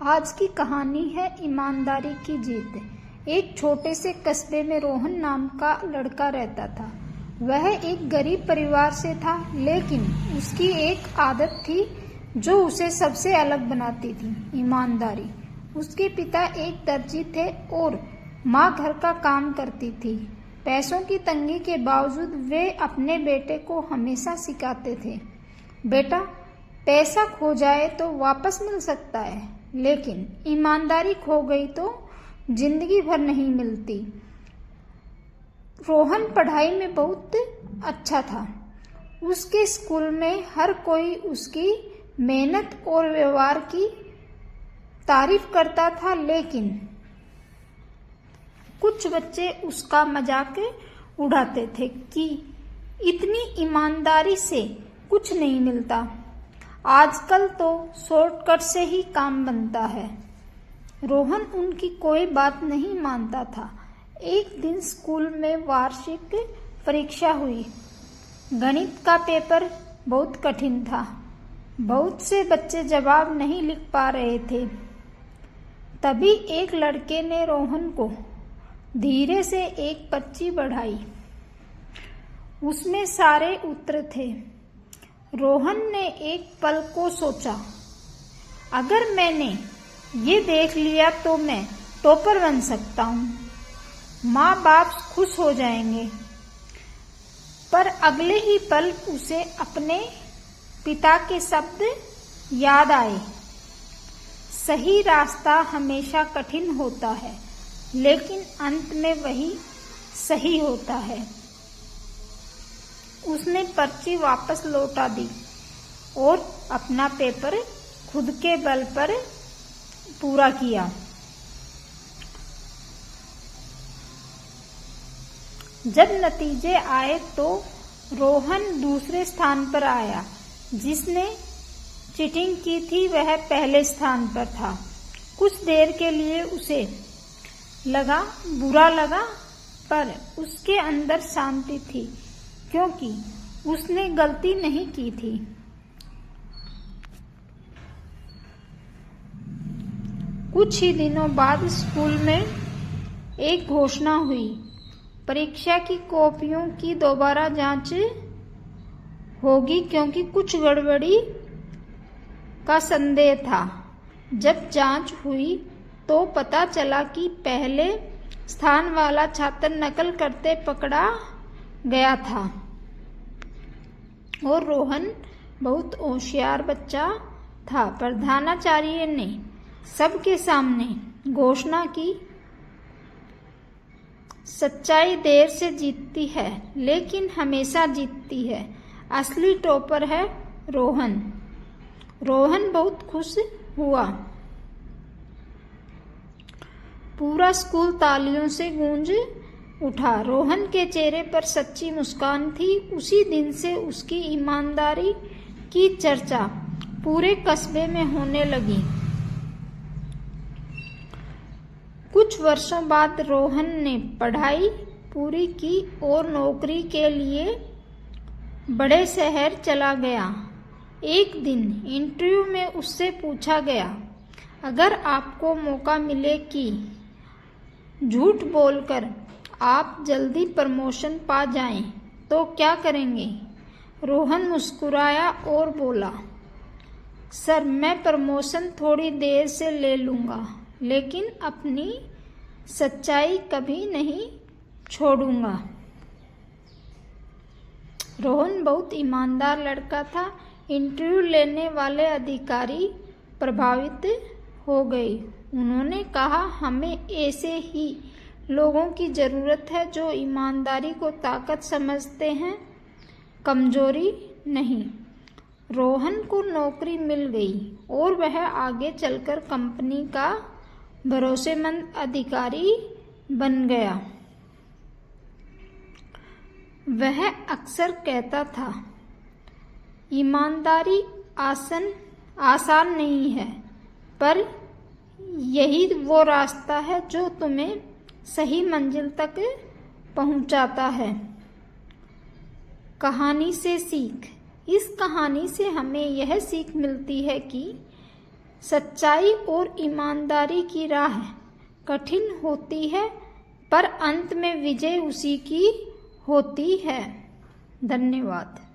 आज की कहानी है ईमानदारी की जीत। एक छोटे से कस्बे में रोहन नाम का लड़का रहता था। वह एक गरीब परिवार से था, लेकिन उसकी एक आदत थी जो उसे सबसे अलग बनाती थी, ईमानदारी। उसके पिता एक दर्जी थे और माँ घर का काम करती थी। पैसों की तंगी के बावजूद वे अपने बेटे को हमेशा सिखाते थे, बेटा, पैसा खो जाए तो वापस मिल सकता है, लेकिन ईमानदारी खो गई तो जिंदगी भर नहीं मिलती। रोहन पढ़ाई में बहुत अच्छा था। उसके स्कूल में हर कोई उसकी मेहनत और व्यवहार की तारीफ करता था, लेकिन कुछ बच्चे उसका मजाक उड़ाते थे कि इतनी ईमानदारी से कुछ नहीं मिलता, आजकल तो शॉर्टकट से ही काम बनता है। रोहन उनकी कोई बात नहीं मानता था। एक दिन स्कूल में वार्षिक परीक्षा हुई। गणित का पेपर बहुत कठिन था। बहुत से बच्चे जवाब नहीं लिख पा रहे थे। तभी एक लड़के ने रोहन को धीरे से एक पर्ची बढ़ाई। उसमें सारे उत्तर थे। रोहन ने एक पल को सोचा, अगर मैंने ये देख लिया तो मैं टॉपर बन सकता हूँ। माँ बाप खुश हो जाएंगे। पर अगले ही पल उसे अपने पिता के शब्द याद आए, सही रास्ता हमेशा कठिन होता है, लेकिन अंत में वही सही होता है। उसने पर्ची वापस लौटा दी और अपना पेपर खुद के बल पर पूरा किया। जब नतीजे आए तो रोहन दूसरे स्थान पर आया। जिसने चीटिंग की थी वह पहले स्थान पर था। कुछ देर के लिए उसे बुरा लगा, पर उसके अंदर शांति थी, क्योंकि उसने गलती नहीं की थी। कुछ ही दिनों बाद स्कूल में एक घोषणा हुई। परीक्षा की कॉपियों की दोबारा जांच होगी, क्योंकि कुछ गड़बड़ी का संदेह था। जब जांच हुई तो पता चला कि पहले स्थान वाला छात्र नकल करते पकड़ा गया था और रोहन बहुत होशियार बच्चा था। प्रधानाचार्य ने सबके सामने घोषणा की, सच्चाई देर से जीतती है, लेकिन हमेशा जीतती है। असली टॉपर है रोहन। रोहन बहुत खुश हुआ। पूरा स्कूल तालियों से गूंज उठा। रोहन के चेहरे पर सच्ची मुस्कान थी। उसी दिन से उसकी ईमानदारी की चर्चा पूरे कस्बे में होने लगी। कुछ वर्षों बाद रोहन ने पढ़ाई पूरी की और नौकरी के लिए बड़े शहर चला गया। एक दिन इंटरव्यू में उससे पूछा गया, अगर आपको मौका मिले कि झूठ बोलकर आप जल्दी प्रमोशन पा जाएं, तो क्या करेंगे? रोहन मुस्कुराया और बोला, सर, मैं प्रमोशन थोड़ी देर से ले लूँगा, लेकिन अपनी सच्चाई कभी नहीं छोड़ूंगा। रोहन बहुत ईमानदार लड़का था। इंटरव्यू लेने वाले अधिकारी प्रभावित हो गए। उन्होंने कहा, हमें ऐसे ही लोगों की ज़रूरत है जो ईमानदारी को ताकत समझते हैं, कमजोरी नहीं। रोहन को नौकरी मिल गई और वह आगे चलकर कंपनी का भरोसेमंद अधिकारी बन गया। वह अक्सर कहता था, ईमानदारी आसान नहीं है, पर यही वो रास्ता है जो तुम्हें सही मंजिल तक पहुंचाता है। कहानी से सीख। इस कहानी से हमें यह सीख मिलती है कि सच्चाई और ईमानदारी की राह कठिन होती है, पर अंत में विजय उसी की होती है। धन्यवाद।